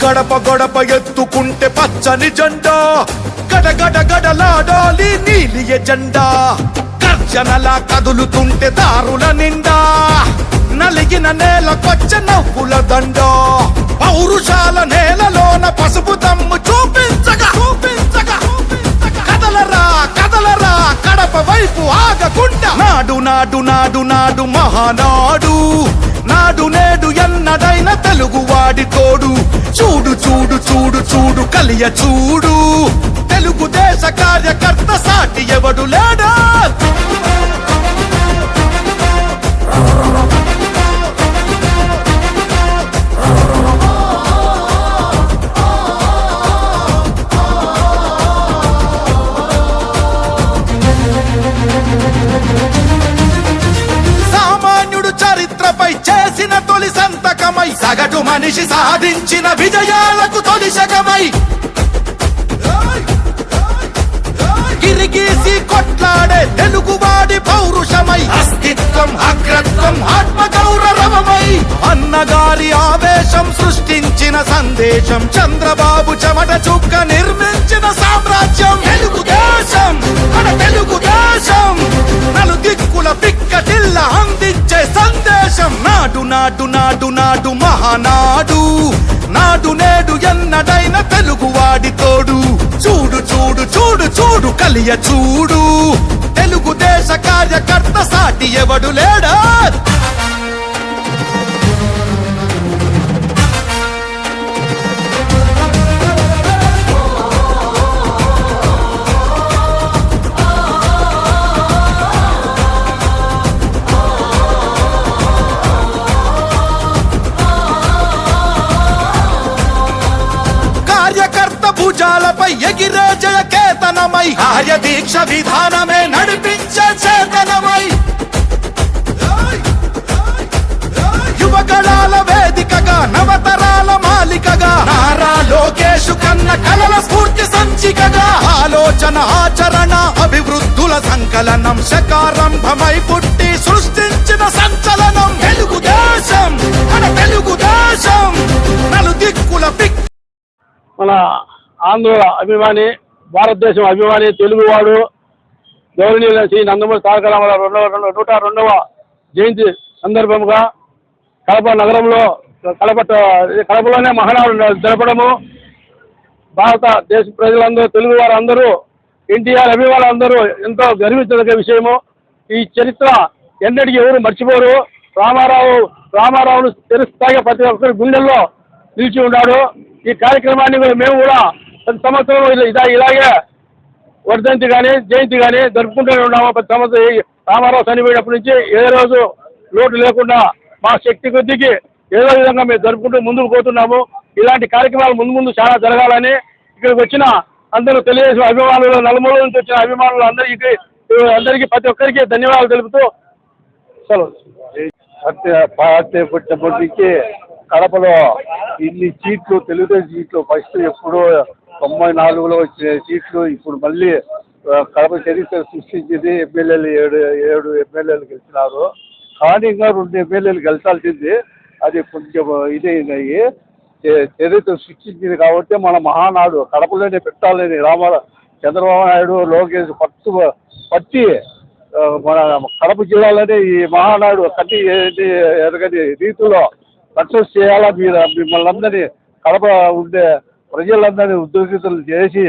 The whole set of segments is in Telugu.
గడప గడప ఎత్తుకుంటే పచ్చని జెండా, గడగడ గడలాడాలి నీలి ఎజెండా. గర్జనలా కదులుతుంటే దారుల నిండా, నలిగిన నేలకొచ్చ నవ్వుల దండ. పౌరుషాల నేలలోన పసుపు దమ్ము చూపించగా కదలరా కదలరా కడప వైపు ఆగకుండా. నాడు నాడు నాడు నాడు మహానాడు, నాడు నేడు ఎన్నడైన తెలుగువాడి తోడు. చూడు చూడు చూడు చూడు కలియ చూడు, తెలుగుదేశ కార్యకర్త సాటి ఎవడు లేడా. చరిత్రపై చేసిన తొలి సంతకమై, సగటు మనిషి సాధించిన విజయాలకు తొలి శకమై, గిరిగీసి కొట్లాడే తెలుగువాడి పౌరుషమై, అస్తిత్వం అగ్రత్వం ఆత్మగౌరవమై, అన్నగారి ఆవేశం సృష్టించిన సందేశం, చంద్రబాబు చెమట చుక్క నిర్మించిన సామ్రాజ్యం. తెలుగుదేశం మన తెలుగుదేశం, నలు దిక్కుల పిక్కటిల్ల అందించే సందేశం. నాడు నాడు నాడు నాడు మహానాడు, నాడు నేడు ఎన్నడైన తెలుగువాడి తోడు. చూడు చూడు చూడు చూడు కలియ చూడు, తెలుగుదేశ కార్యకర్త సాటి ఎవడు లేడా. భుజాలపై ఎగిరే జయ కేతనమై, కార్యదీక్ష విధానమే నడిపించే చేతనమై, యువగళాల వేదికగా నవతరాల మాలికగా, నారా లోకేష్ కన్న కలల స్ఫూర్తి సంచికగా, ఆలోచన ఆచరణ అభివృద్ధుల సంకలనం, శకారంభమై పుట్టి సృష్టించిన సంచలనం. తెలుగుదేశం మన తెలుగుదేశం, నలు దిక్కుల మన ఆంధ్ర అభిమాని, భారతదేశం అభిమాని, తెలుగువాడు, గౌరవనీయుల శ్రీ నందమూరి తారక రామారావు 102వ జయంతి సందర్భంగా కడప నగరంలో కడపలోనే మహానాడు జరపడము, భారతదేశ ప్రజలందరూ, తెలుగు వారు అందరూ, ఎన్టీఆర్ అభిమానులు అందరూ ఎంతో గర్వించదగ్గ విషయము. ఈ చరిత్ర ఎన్నటికీ ఎవరు మర్చిపోరు. రామారావును తెలుస్తాగే ప్రతి ఒక్కరి గుండెల్లో నిలిచి ఉన్నాడు. ఈ కార్యక్రమాన్ని మేము కూడా ప్రతి సంవత్సరం ఇలాగే వర్ధంతి కానీ జయంతి కానీ జరుపుకుంటూనే ఉన్నాము. ప్రతి సంవత్సరం రామారావు చనిపోయినప్పటి నుంచి ఏ రోజు లోటు లేకుండా మా శక్తి కొద్దికి ఏదో విధంగా మేము జరుపుకుంటూ ముందుకు పోతున్నాము. ఇలాంటి కార్యక్రమాలు ముందు ముందు చాలా జరగాలని ఇక్కడికి వచ్చిన అందరూ తెలియజేసిన అభిమానులు, నలుమూల నుంచి వచ్చిన అభిమానులు అందరికీ ప్రతి ఒక్కరికి ధన్యవాదాలు తెలుపుతూ సెలవు. పుట్టినప్పటికీ కడపలో ఇన్ని సీట్లు, తెలుగుదేశం సీట్లు ఫస్ట్ ఎప్పుడో 94లో వచ్చిన సీట్లు ఇప్పుడు మళ్ళీ కడప చరిత్ర సృష్టించింది. ఎమ్మెల్యేలు ఏడు ఎమ్మెల్యేలు గెలిచినారు, కానీ ఇంకా 2 ఎమ్మెల్యేలు గెలిచాల్సింది. అది కొంచెం ఇదైనాయి. చరిత్ర సృష్టించింది కాబట్టి మన మహానాడు కడపలోనే పెట్టాలని చంద్రబాబు నాయుడు, లోకేష్ పట్టి మన కడప జిల్లాలోనే ఈ మహానాడు కట్టి ఎరగని రీతిలో సక్సెస్ చేయాలా. మిమ్మల్ని అందరినీ కడప ఉండే ప్రజలందరినీ ఉద్యోగితులు చేసి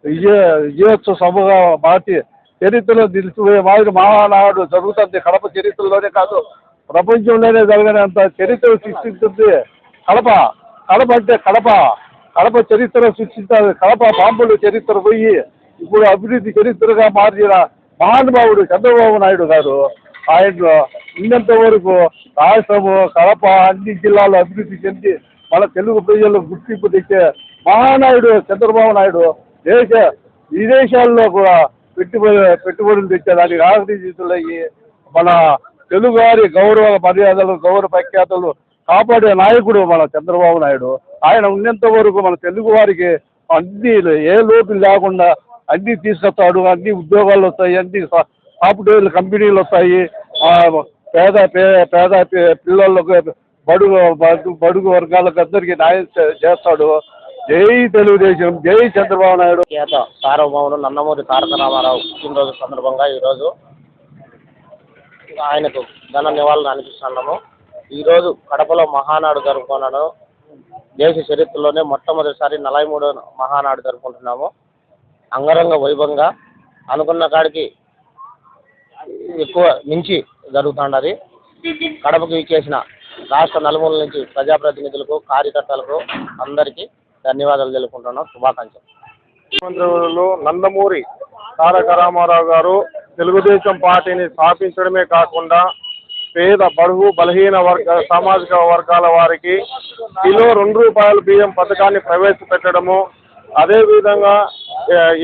విజయోత్సవ సభగా మార్చి చరిత్రలో నిలిచిపోయే మాదిరి మహానాడు జరుగుతుంది. కడప చరిత్రలోనే కాదు, ప్రపంచంలోనే జరగనంత చరిత్ర సృష్టిస్తుంది కడప. కడప అంటే కడప చరిత్ర సృష్టించాలి. కడప బాంబులు చరిత్ర పోయి ఇప్పుడు అభివృద్ధి చరిత్రగా మార్చిన మహానుభావుడు చంద్రబాబు నాయుడు గారు. ఆయన ఉన్నంత వరకు రాష్ట్రము కడప అన్ని జిల్లాలు అభివృద్ధి చెంది మన తెలుగు ప్రజలు గుర్తింపు తెచ్చే మహానాయుడు చంద్రబాబు నాయుడు విదేశాల్లో కూడా పెట్టుబడులు తెచ్చేదానికి ఆకర్షితులయ్యి మన తెలుగు వారి గౌరవ మర్యాదలు, గౌరవ ప్రఖ్యాతలు కాపాడే నాయకుడు మన చంద్రబాబు నాయుడు. ఆయన ఉన్నంత వరకు మన తెలుగు వారికి అన్ని ఏ లోటు లేకుండా అన్ని తీసుకొస్తాడు. అన్ని ఉద్యోగాలు వస్తాయి, అన్ని సాఫ్ట్వేర్ కంపెనీలు వస్తాయి, పేద పిల్లలకు బడుగు వర్గాలకు అందరికీ న్యాయం చేస్తాడు. జై తెలుగుదేశం, జై చంద్రబాబు నాయుడు. సార్వభౌముడు నందమూరి తారక రామారావు పుట్టినరోజు సందర్భంగా ఈరోజు ఆయనకు ఘన నివాళులు అనిపిస్తున్నాము. ఈరోజు కడపలో మహానాడు జరుపుకున్నాడు. దేశ చరిత్రలోనే మొట్టమొదటిసారి 43వ మహానాడు జరుపుకుంటున్నాము. అంగరంగ వైభవంగా అనుకున్న కాడికి ఎక్కువ మించి జరుగుతున్నది. కడపకు ఇచ్చేసిన రాష్ట్ర నలుమూల నుంచి ప్రజాప్రతినిధులకు, కార్యకర్తలకు అందరికీ ధన్యవాదాలు తెలుపుకుంటున్నాం. శుభాకాంక్షలు. ముఖ్యమంత్రులు నందమూరి తారక రామారావు గారు తెలుగుదేశం పార్టీని స్థాపించడమే కాకుండా పేద, బడుగు, బలహీన సామాజిక వర్గాల వారికి కిలో ₹2 బియ్యం పథకాన్ని ప్రవేశపెట్టడము, అదేవిధంగా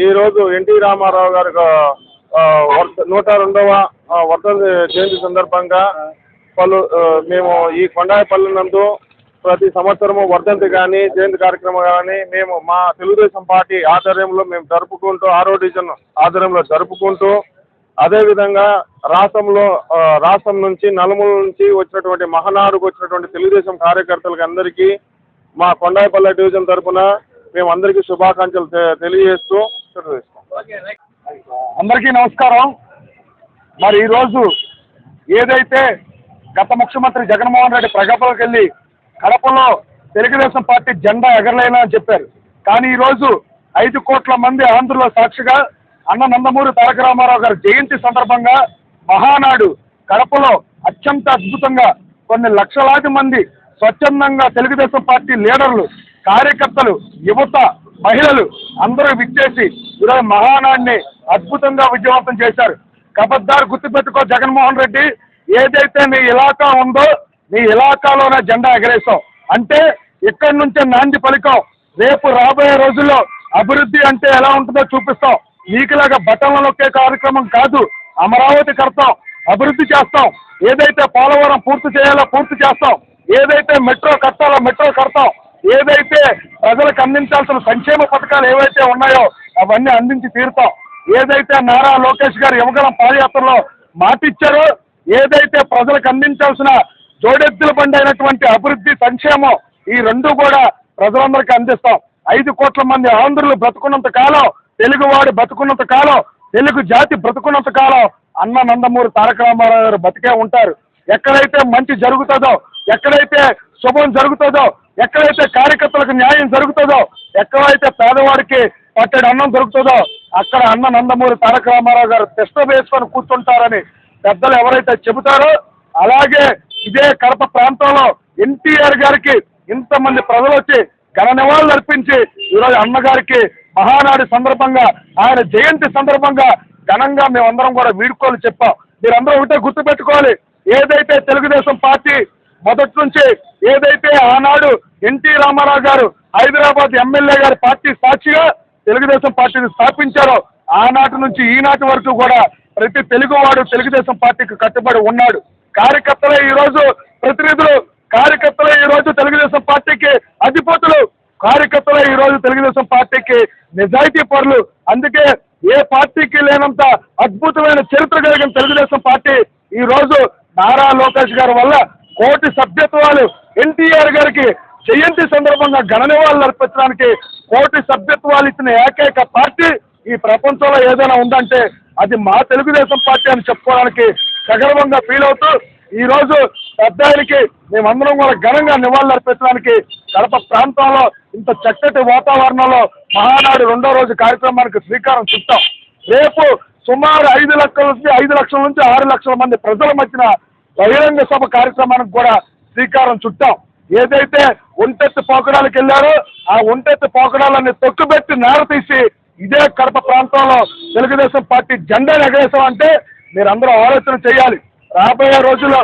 ఈరోజు ఎన్టీ రామారావు గారి 102వ వర్ధంతి జయంతి సందర్భంగా మేము ఈ కొండాయిపల్లి నందు ప్రతి సంవత్సరము వర్ధంతి కానీ జయంతి కార్యక్రమం కానీ మేము మా తెలుగుదేశం పార్టీ ఆధ్వర్యంలో మేము జరుపుకుంటూ, 6వ డివిజన్ ఆధ్వర్యంలో జరుపుకుంటూ, అదేవిధంగా రాష్ట్రం నుంచి నలుమూల నుంచి వచ్చినటువంటి మహానాడుకు వచ్చినటువంటి తెలుగుదేశం కార్యకర్తలకు అందరికీ మా కొండాయిపల్లి డివిజన్ తరఫున మేము అందరికీ శుభాకాంక్షలు తెలియజేస్తూ అందరికీ నమస్కారం. మరి ఈరోజు ఏదైతే గత ముఖ్యమంత్రి జగన్మోహన్ రెడ్డి ప్రగల్భాలకు వెళ్ళి కడపలో తెలుగుదేశం పార్టీ జెండా ఎగరలేనా అని చెప్పారు. కానీ ఈరోజు 5 కోట్ల మంది ఆంధ్రుల సాక్షిగా అన్న నందమూరి తారక రామారావు గారి జయంతి సందర్భంగా మహానాడు కడపలో అత్యంత అద్భుతంగా కొన్ని లక్షలాది మంది స్వచ్ఛందంగా తెలుగుదేశం పార్టీ లీడర్లు, కార్యకర్తలు, యువత, మహిళలు అందరూ విచ్చేసి ఈరోజు మహానాడిని అద్భుతంగా విజయవంతం చేశారు. కబద్దారు గుర్తుపెట్టుకో జగన్మోహన్ రెడ్డి, ఏదైతే నీ ఇలాకా ఉందో నీ ఇలాకాలోనే జెండా ఎగరేసాం అంటే ఇక్కడి నుంచే నాంది పలికాం. రేపు రాబోయే రోజుల్లో అభివృద్ధి అంటే ఎలా ఉంటుందో చూపిస్తాం. నీకులాగా బటన్లు నొక్కే కార్యక్రమం కాదు, అమరావతి కడతాం, అభివృద్ధి చేస్తాం. ఏదైతే పోలవరం పూర్తి చేయాలో పూర్తి చేస్తాం. ఏదైతే మెట్రో కట్టాలో మెట్రో కడతాం. ఏదైతే ప్రజలకు అందించాల్సిన సంక్షేమ పథకాలు ఏవైతే ఉన్నాయో అవన్నీ అందించి తీరుతాం. ఏదైతే నారా లోకేష్ గారు యువగలం పాదయాత్రలో మాటిచ్చారో, ఏదైతే ప్రజలకు అందించాల్సిన జోడెద్దుల బండి అయినటువంటి అభివృద్ధి, సంక్షేమం ఈ రెండు కూడా ప్రజలందరికీ అందిస్తాం. 5 కోట్ల మంది ఆంధ్రులు బ్రతుకున్నంత కాలం, తెలుగువాడు బ్రతుకున్నంత కాలం, తెలుగు జాతి బ్రతుకున్నంత కాలం అన్న నందమూరి తారక రామారావు గారు బతికే ఉంటారు. ఎక్కడైతే మంచి జరుగుతుందో, ఎక్కడైతే శుభం జరుగుతుందో, ఎక్కడైతే కార్యకర్తలకు న్యాయం జరుగుతుందో, ఎక్కడైతే పేదవాడికి పట్టెడు అన్నం దొరుకుతుందో అక్కడ అన్న నందమూరి తారక రామారావు గారు టెస్ట్ వేసుకొని కూర్చుంటారని పెద్దలు ఎవరైతే చెబుతారో, అలాగే ఇదే కడప ప్రాంతంలో ఎన్టీఆర్ గారికి ఇంతమంది ప్రజలు వచ్చి ఘన నివాళులు అర్పించి ఈరోజు అన్నగారికి మహానాడు సందర్భంగా, ఆయన జయంతి సందర్భంగా ఘనంగా మేమందరం కూడా వీడుకోలు చెప్పాం. మీరందరూ ఒకటే గుర్తుపెట్టుకోవాలి, ఏదైతే తెలుగుదేశం పార్టీ మొదటి నుంచి ఏదైతే ఆనాడు ఎన్టీ రామారావు గారు హైదరాబాద్ ఎమ్మెల్యే గారి పార్టీ సాక్షిగా తెలుగుదేశం పార్టీని స్థాపించారో, ఆనాటి నుంచి ఈనాటి వరకు కూడా ప్రతి తెలుగువాడు తెలుగుదేశం పార్టీకి కట్టుబడి ఉన్నాడు. కార్యకర్తలే ఈరోజు ప్రతినిధులు, కార్యకర్తలే ఈరోజు తెలుగుదేశం పార్టీకి అధిపతులు, కార్యకర్తలే ఈరోజు తెలుగుదేశం పార్టీకి నిజాయితీ పరులు. అందుకే ఏ పార్టీకి లేనంత అద్భుతమైన చరిత్ర కలిగిన తెలుగుదేశం పార్టీ ఈ రోజు నారా లోకేష్ గారి వల్ల కోటి సభ్యత్వాలు, ఎన్టీఆర్ గారికి జయంతి సందర్భంగా ఘన నివాళులు అర్పించడానికి కోటి సభ్యత్వాలు ఇచ్చిన ఏకైక పార్టీ ఈ ప్రపంచంలో ఏదైనా ఉందంటే అది మా తెలుగుదేశం పార్టీ అని చెప్పుకోవడానికి సగర్వంగా ఫీల్ అవుతూ ఈ రోజు పెద్దానికి మేమందరం కూడా ఘనంగా నివాళులు అర్పించడానికి కడప ప్రాంతంలో ఇంత చక్కటి వాతావరణంలో మహానాడు 2వ రోజు కార్యక్రమానికి శ్రీకారం చుట్టాం. రేపు సుమారు 5 లక్షల నుంచి 6 లక్షల మంది ప్రజల మధ్యన బహిరంగ సభ కార్యక్రమానికి కూడా శ్రీకారం చుట్టాం. ఏదైతే ఒంటెత్తి పోకడాలకు వెళ్ళారో ఆ ఒంటెత్తి పోకడాలన్నీ తొక్కుబెట్టి నేర తీసి ఇదే కడప ప్రాంతంలో తెలుగుదేశం పార్టీ జెండా ఎగరేసాం అంటే మీరందరూ ఆలోచన చేయాలి. రాబోయే రోజుల్లో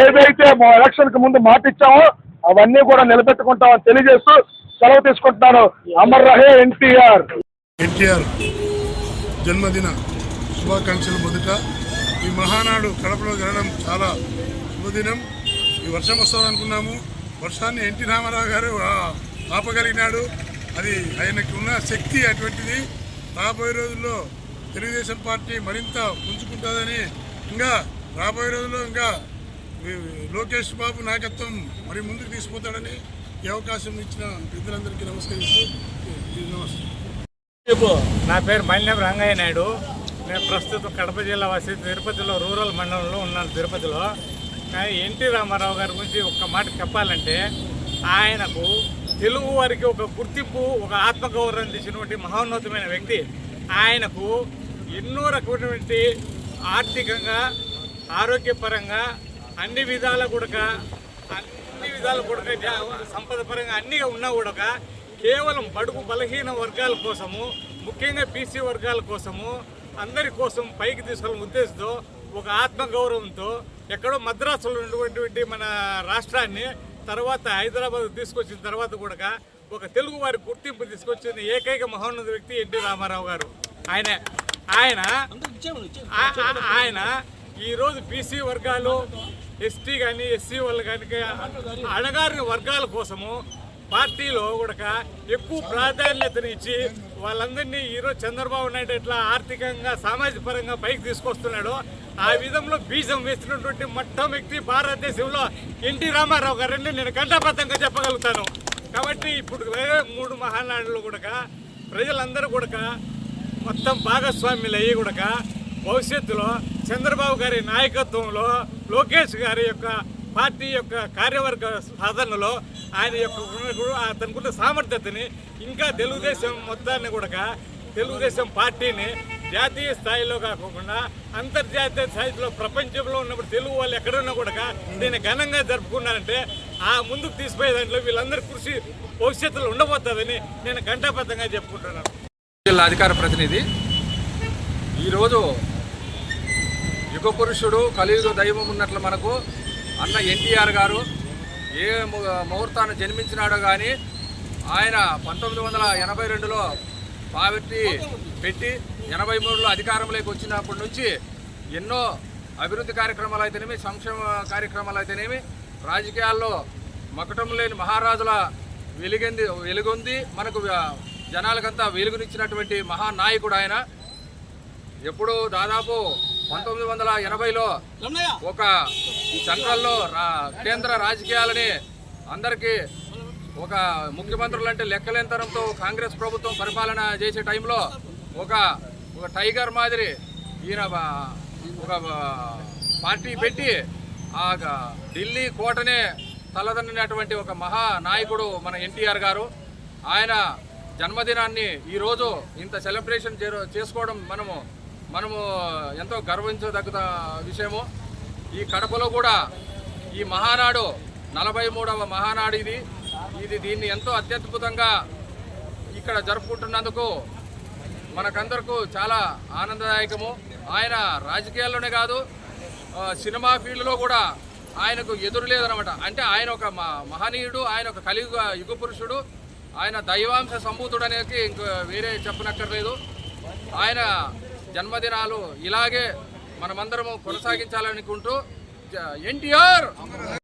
ఏదైతే ఎలక్షన్కి ముందు మాట ఇచ్చామో అవన్నీ కూడా నిలబెట్టుకుంటామని తెలియజేస్తూ సెలవు తీసుకుంటున్నాను. అమర్ రహే ఎన్టీఆర్. జన్మదిన శుభాకాంక్షలు. మొదట ఈ మహానాడు కడపలో జరగడం చాలా శుభదినం. ఈ వర్షం వస్తుంది అనుకున్నాము, వర్షాన్ని ఎన్టీ రామారావు గారు ఆపగలిగినాడు. అది ఆయనకి ఉన్న శక్తి అటువంటిది. రాబోయే రోజుల్లో తెలుగుదేశం పార్టీ మరింత పుంజుకుంటుందని, ఇంకా రాబోయే రోజుల్లో ఇంకా లోకేష్ బాబు నాయకత్వం మరి ముందుకు తీసుకుపోతాడని ఈ అవకాశం ఇచ్చిన పెద్దలందరికీ నమస్కరిస్తూ నమస్తే. నా పేరు మన్యం రంగయ్య నాయుడు. నేను ప్రస్తుతం కడప జిల్లా వాసి తిరుపతిలో రూరల్ మండలంలో ఉన్నాను. తిరుపతిలో కానీ ఎన్టీ రామారావు గారి గురించి ఒక్క మాట చెప్పాలంటే ఆయనకు తెలుగు వారికి ఒక గుర్తింపు, ఒక ఆత్మగౌరవం తెచ్చినటువంటి మహోన్నతమైన వ్యక్తి. ఆయనకు ఎన్నో రకమైనటువంటి ఆర్థికంగా, ఆరోగ్యపరంగా అన్ని విధాల కూడా సంపద పరంగా అన్నీ ఉన్నా కూడా కేవలం బడుగు బలహీన వర్గాల కోసము, ముఖ్యంగా బీసీ వర్గాల కోసము, అందరి కోసం పైకి తీసుకెళ్ళిన ఉద్దేశంతో, ఒక ఆత్మగౌరవంతో ఎక్కడో మద్రాసులో ఉన్నటువంటి మన రాష్ట్రాన్ని తర్వాత హైదరాబాద్ తీసుకొచ్చిన తర్వాత కూడా ఒక తెలుగు వారి గుర్తింపు తీసుకొచ్చిన ఏకైక మహోన్నత వ్యక్తి ఎన్టీ రామారావు గారు. ఆయన ఈరోజు బీసీ వర్గాలు, ఎస్టీ కానీ ఎస్సీ వాళ్ళు కానీ అణగారిన వర్గాల కోసము పార్టీలో కూడా ఎక్కువ ప్రాధాన్యతనిచ్చి వాళ్ళందరినీ ఈరోజు చంద్రబాబు నాయుడు ఎట్లా ఆర్థికంగా, సామాజిక పరంగా పైకి తీసుకొస్తున్నాడో ఆ విధంలో బీజం వేసినటువంటి మొత్తం వ్యక్తి భారతదేశంలో ఎన్టీ రామారావు గారని నేను ఘంటాబద్ధంగా చెప్పగలుగుతాను. కాబట్టి ఇప్పుడు 3 మహానాడులు కూడా ప్రజలందరూ కూడా మొత్తం భాగస్వామ్యులు అయ్యి కూడా భవిష్యత్తులో చంద్రబాబు గారి నాయకత్వంలో, లోకేష్ గారి యొక్క పార్టీ యొక్క కార్యవర్గ సాధనలో ఆయన యొక్క అతనుకున్న సామర్థ్యతని ఇంకా తెలుగుదేశం మొత్తాన్ని కూడా, తెలుగుదేశం పార్టీని జాతీయ స్థాయిలో కాకుండా అంతర్జాతీయ స్థాయిలో ప్రపంచంలో ఉన్నప్పుడు తెలుగు వాళ్ళు ఎక్కడున్నా కూడా దీన్ని ఘనంగా జరుపుకున్నారంటే ఆ ముందుకు తీసుకుపోయే దాంట్లో వీళ్ళందరి కృషి భవిష్యత్తులో ఉండబోతుందని నేను ఘంటాబద్ధంగా చెప్పుకుంటున్నాను. జిల్లా అధికార ప్రతినిధి. ఈరోజు యుగ పురుషుడు, కలియుగ దైవం ఉన్నట్లు మనకు అన్న ఎన్టీఆర్ గారు ఏ ముహూర్తాన్ని జన్మించినాడో కానీ ఆయన 1982లో పార్టీ పెట్టి 83లో అధికారంలోకి వచ్చినప్పటి నుంచి ఎన్నో అభివృద్ధి కార్యక్రమాలు అయితేనేమి, సంక్షేమ కార్యక్రమాలు అయితేనేమి, రాజకీయాల్లో మకటం లేని మహారాజుల వెలుగొంది మనకు జనాలకంతా వెలుగునిచ్చినటువంటి మహానాయకుడు ఆయన. ఎప్పుడు దాదాపు 1980లో ఒక సెంట్రల్లో కేంద్ర రాజకీయాలని అందరికీ ఒక ముఖ్యమంత్రులు అంటే లెక్కలేంతరంతో కాంగ్రెస్ ప్రభుత్వం పరిపాలన చేసే టైంలో ఒక టైగర్ మాదిరి ఈయన ఒక పార్టీ పెట్టి ఆ ఢిల్లీ కోటనే తలదన్నినటువంటి ఒక మహానాయకుడు మన ఎన్టీఆర్ గారు. ఆయన జన్మదినాన్ని ఈరోజు ఇంత సెలబ్రేషన్ చేసుకోవడం మనము ఎంతో గర్వించదగ్గ విషయము. ఈ కడపలో కూడా ఈ మహానాడు 43వ మహానాడు ఇది దీన్ని ఎంతో అత్యద్భుతంగా ఇక్కడ జరుపుకుంటున్నందుకు మనకందరకు చాలా ఆనందదాయకము. ఆయన రాజకీయాల్లోనే కాదు, సినిమా ఫీల్డ్లో కూడా ఆయనకు ఎదురు లేదనమాట. అంటే ఆయన ఒక మహనీయుడు, ఆయన ఒక కలియుగ యుగ పురుషుడు, ఆయన దైవాంశ సంభూతుడు అనేది ఇంక వేరే చెప్పనక్కర్లేదు. ఆయన జన్మదినాలు ఇలాగే మనమందరము కొనసాగించాలనుకుంటూ ఎన్టీఆర్